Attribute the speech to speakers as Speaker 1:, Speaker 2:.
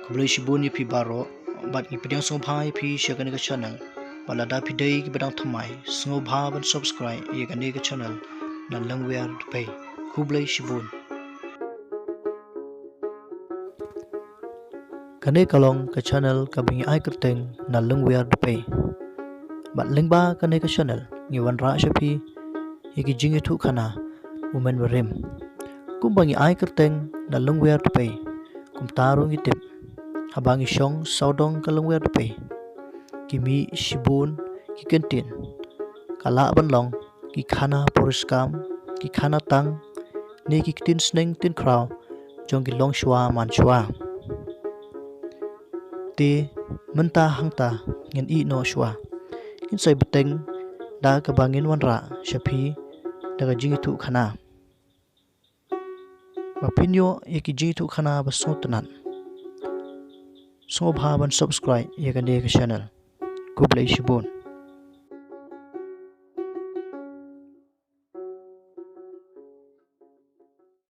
Speaker 1: kublai shibun ye pi baro bat ni pedang song bhai pi shakan ka channel balada pi dei ki pedang thamai song bha ban subscribe ye kan ka channel nan LYNGWIAR DPEI kublai shibun kane kalong ka channel ka bingi ai kerteng nan LYNGWIAR DPEI bat lengba kane ka channel ngi wan ra shapi ye ki jingi thu khana women berem kum bangi ai kerteng nan LYNGWIAR DPEI kum taru ngi tip habangi shong saudong ka LYNGWIAR DPEI kimi shibun ki kentin kala banlong ki khana poriskam ki khana tang ne ki tin sneng tin kraw jong ki long shwa man shwa te menta hangta ngin i no shwa kin sai beteng da ka bangin wanra shapi daga jingi thu khana bapinyo yeki jingi thu khana basotanan so bha ban subscribe ye ka channel kublai shibun